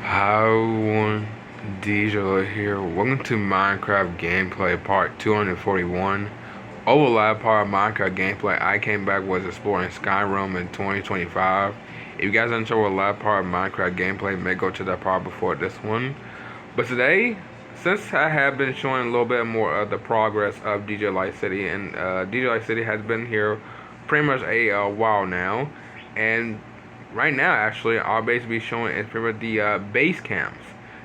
Hi everyone, DJ here. Welcome to Minecraft gameplay part 241. Over the last part of Minecraft gameplay, I came back was exploring Skyrim in 2025. If you guys enjoy the last part of Minecraft gameplay, may go to that part before this one. But today, since I have been showing a little bit more of the progress of DJ Lyte City, and DJ Lyte City has been here pretty much a while now, and right now actually I'll basically be showing is pretty much the base camps.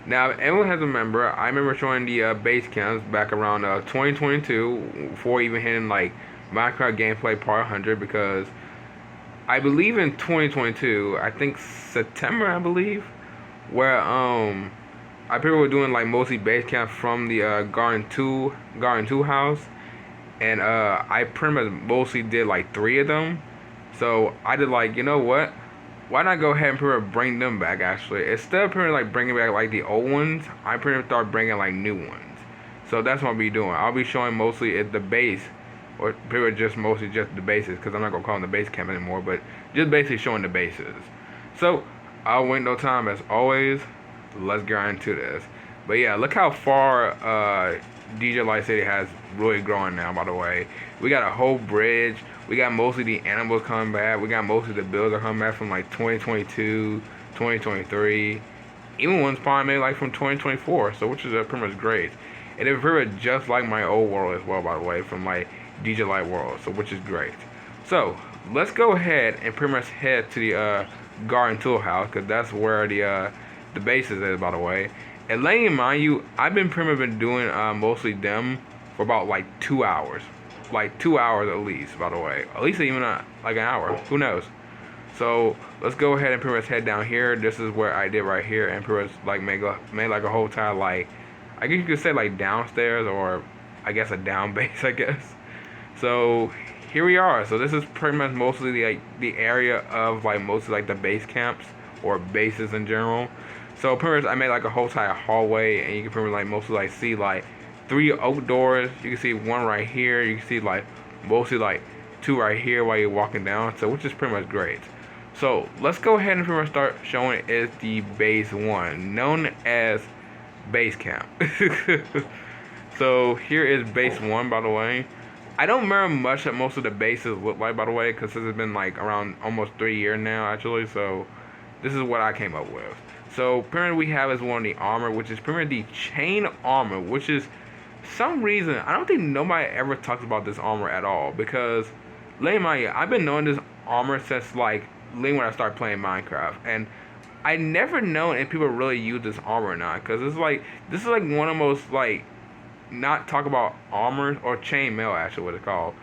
Now, if anyone has a member, I remember showing the base camps back around 2022 before even hitting like Minecraft gameplay part 100 because I believe in 2022, I think September, I believe, where I people were doing like mostly base camp from the Garden 2 house, and I pretty much mostly did like three of them. So I did like, you know what? Why not go ahead and pretty much bring them back? Actually, instead of pretty much like bringing back like the old ones, I pretty much start bringing like new ones. So that's what I'll be doing. I'll be showing mostly at the base, or pretty much just mostly just the bases, because I'm not gonna call them the base camp anymore, but just basically showing the bases. So I'll wait no time as always. Let's get into this. But yeah, look how far DJ Lyte City has really grown now. By the way, we got a whole bridge. We got mostly the animals coming back. We got mostly the builds are coming back from like 2022, 2023. Even one's probably made like from 2024. So which is pretty much great. And it's pretty much just like my old world as well. By the way, from like DJ Lyte world. So which is great. So let's go ahead and pretty much head to the Garden Tool house because that's where the bases is, by the way. And letting you mind you, I've been pretty much been doing mostly them for about like 2 hours. Like 2 hours at least, by the way. At least even like an hour. Who knows? So let's go ahead and pretty much head down here. This is where I did right here, and pretty much like made like a whole tile, like I guess you could say like downstairs, or I guess a down base, I guess. So here we are. So this is pretty much mostly the area of like mostly like the base camps or bases in general. So pretty much I made like a whole entire hallway, and you can pretty much like mostly like see like three oak doors. You can see one right here. You can see like mostly like two right here while you're walking down. So which is pretty much great. So let's go ahead and pretty much start showing is the base one, known as base camp. So here is base one, by the way. I don't remember much that most of the bases look like, by the way, because this has been like around almost 3 years now, actually. So this is what I came up with. So apparently we have as one of the armor, which is pretty much the chain armor, which is some reason I don't think nobody ever talks about this armor at all. Because let me mind you, I've been knowing this armor since like when I started playing Minecraft, and I never known if people really use this armor or not. Because it's like this is like one of the most like not talk about armors, or chainmail actually what it's called.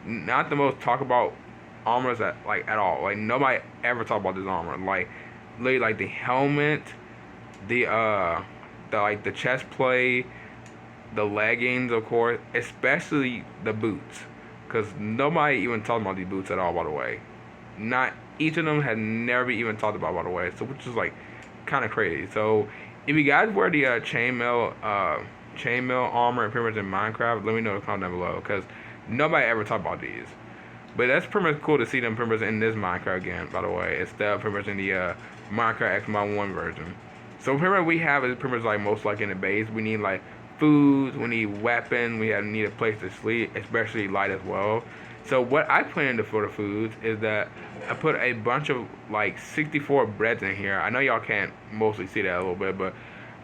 Not the most talk about armors at all. Like nobody ever talk about this armor. Like literally like the helmet, the like the chest plate, the leggings, of course, especially the boots, because nobody even talked about these boots at all. By the way, not each of them had never even talked about, by the way. So which is like kind of crazy. So if you guys wear the chainmail armor and pretty much in Minecraft, let me know in the comment down below, because nobody ever talked about these. But that's pretty much cool to see them pretty much in this Minecraft game, by the way, instead of pretty much in the Minecraft X1 version. So pretty much we have is pretty much like most like in the base. We need like food, we need weapons, need a place to sleep, especially light as well. So what I plan to for the foods is that I put a bunch of like 64 breads in here. I know y'all can't mostly see that a little bit, but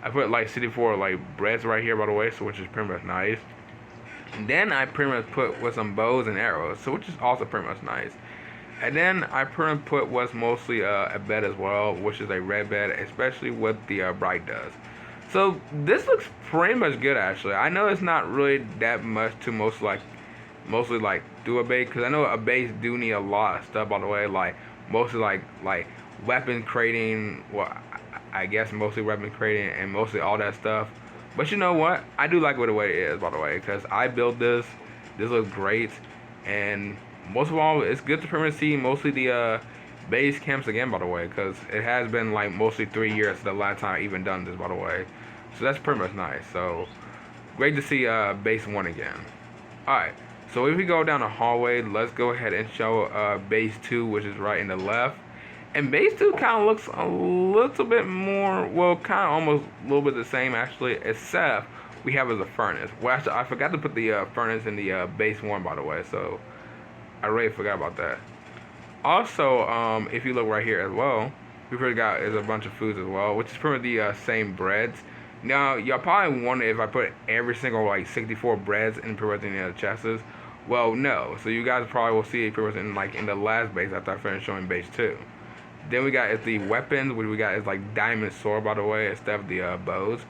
I put like 64 like breads right here, by the way, so which is pretty much nice. And then I pretty much put with some bows and arrows, so which is also pretty much nice. And then I pretty much put what's mostly a bed as well, which is a red bed, especially what the bright does. So this looks pretty much good actually. I know it's not really that much to mostly like do a base, because I know a base do need a lot of stuff, by the way, like mostly like weapon crating. Well, I guess mostly weapon crating and mostly all that stuff. But you know what? I do like what the way it is, by the way, because I built this. This looks great, and most of all, it's good to pretty much see mostly the base camps again, by the way, because it has been like mostly 3 years since the last time I even done this, by the way. So that's pretty much nice. So great to see base one again. All right. So if we go down the hallway, let's go ahead and show base two, which is right in the left. And base 2 kind of looks a little bit more, well, kind of almost a little bit the same actually, except we have as a furnace. Well, actually, I forgot to put the furnace in the base 1, by the way, so I really forgot about that. Also, if you look right here as well, we pretty got is a bunch of foods as well, which is pretty much the same breads. Now, y'all probably wonder if I put every single like 64 breads in pretty much the chests. Well, no. So you guys probably will see it pretty much in like in the last base after I finish showing base 2. Then we got is the weapons, which we got is like diamond sword, by the way, instead of the bows.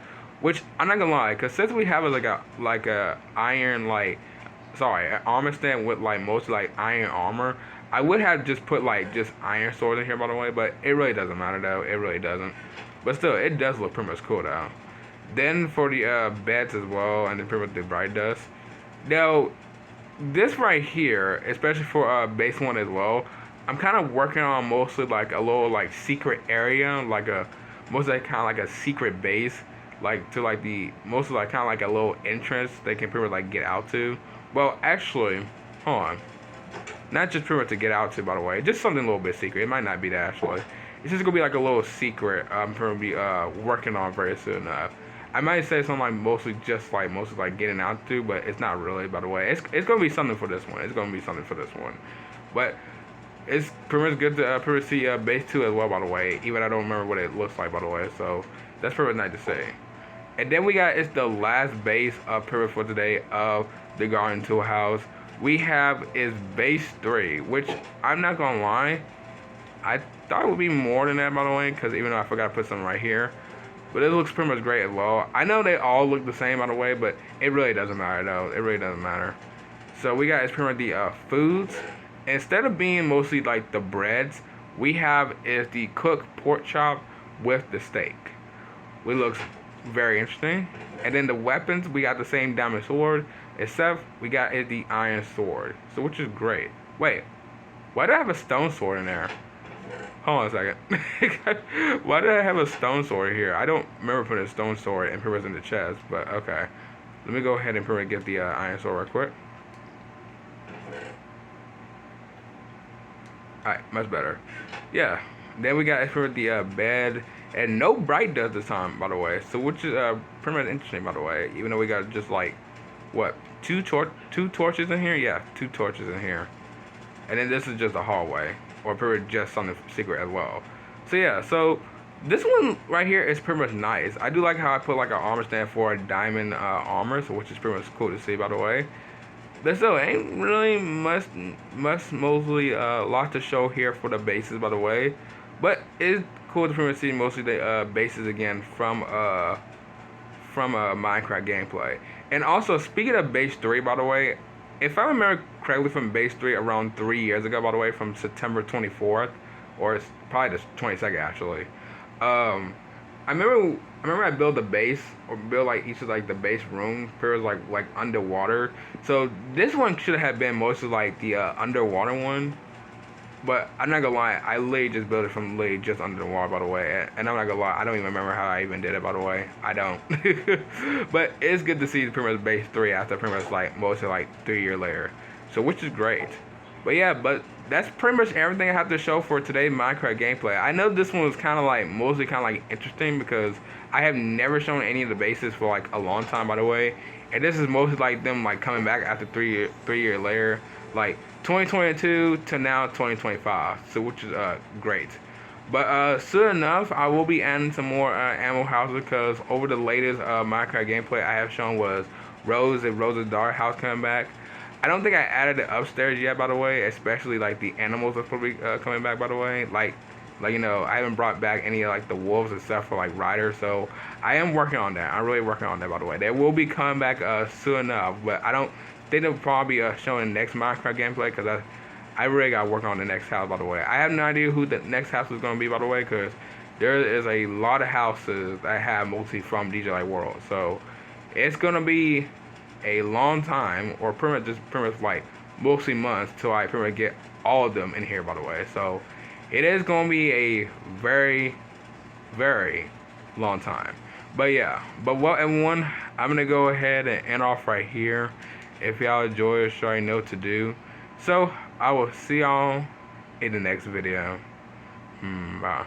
Which I'm not gonna lie, cause since we have like a iron an armor stand with like mostly like iron armor, I would have just put like just iron swords in here, by the way, but it really doesn't matter though. It really doesn't. But still, it does look pretty much cool though. Then for the beds as well, and then pretty much the bright dust. Now, this right here, especially for base 1 as well, I'm kind of working on mostly like a little like secret area, like a mostly kind of like a secret base, like to like the mostly like kind of like a little entrance they can pretty much like get out to. Well, actually, hold on, not just pretty much to get out to, by the way, just something a little bit secret. It might not be that actually. It's just gonna be like a little secret I'm gonna be working on very soon. I might say something like mostly getting out to, but it's not really, by the way. It's gonna be something for this one. It's gonna be something for this one, but. It's pretty much good to pretty much see base 2 as well, by the way. Even I don't remember what it looks like, by the way. So that's pretty much nice to say. And then we got it's the last base of pretty much for today of the Garden Tool House. We have is base 3, which I'm not gonna lie, I thought it would be more than that, by the way, because even though I forgot to put something right here. But it looks pretty much great as well. I know they all look the same, by the way, but it really doesn't matter though. It really doesn't matter. So we got it's pretty much the foods. Instead of being mostly like the breads, we have is the cooked pork chop with the steak, which looks very interesting. And then the weapons, we got the same diamond sword, except we got is the iron sword, so which is great. Wait, why do I have a stone sword in there? Hold on a second. Why did I have a stone sword here? I don't remember putting a stone sword and put it in the chest, but okay. Let me go ahead and get the iron sword real quick. Alright, much better. Yeah. Then we got for the bed, and no bright dust this time, by the way. So which is pretty much interesting, by the way. Even though we got just like what two torches in here? Yeah, 2 torches in here. And then this is just a hallway, or pretty much just something secret as well. So yeah, so this one right here is pretty much nice. I do like how I put like an armor stand for a diamond armor, so which is pretty much cool to see, by the way. But still, ain't really mostly lot to show here for the bases, by the way. But it's cool to pretty much see mostly the bases again from Minecraft gameplay. And also, speaking of base 3, by the way, if I remember correctly from base 3 around 3 years ago, by the way, from September 24th, or it's probably the 22nd actually. I remember I built a base, or build like each of like the base room pairs like underwater. So this one should have been mostly like the underwater one. But I'm not gonna lie, I literally just built it from literally just under the water, by the way. And I'm not gonna lie, I don't even remember how I even did it, by the way. I don't. But it's good to see pretty much base 3 after pretty much like mostly like 3 years later. So which is great. But yeah, but that's pretty much everything I have to show for today's Minecraft gameplay. I know this one was kind of like mostly kind of like interesting because I have never shown any of the bases for like a long time, by the way. And this is mostly like them like coming back after 3 years later, like 2022 to now 2025. So which is great. But soon enough, I will be adding some more animal houses because over the latest Minecraft gameplay I have shown was Rose's Dark house coming back. I don't think I added it upstairs yet, by the way, especially like the animals are probably coming back, by the way. Like you know, I haven't brought back any of like the wolves and stuff for like riders, so I am working on that. I'm really working on that, by the way. They will be coming back soon enough, but I don't think they'll probably be showing next Minecraft gameplay because I really got to work on the next house, by the way. I have no idea who the next house is going to be, by the way, because there is a lot of houses that have mostly from DJ Light World, so it's going to be a long time, or pretty much like mostly months, till I pretty much get all of them in here, by the way. So it is going to be a very, very long time. But yeah, but well, everyone, I'm going to go ahead and end off right here. If y'all enjoy it, sure you know what to do. So I will see y'all in the next video. Bye.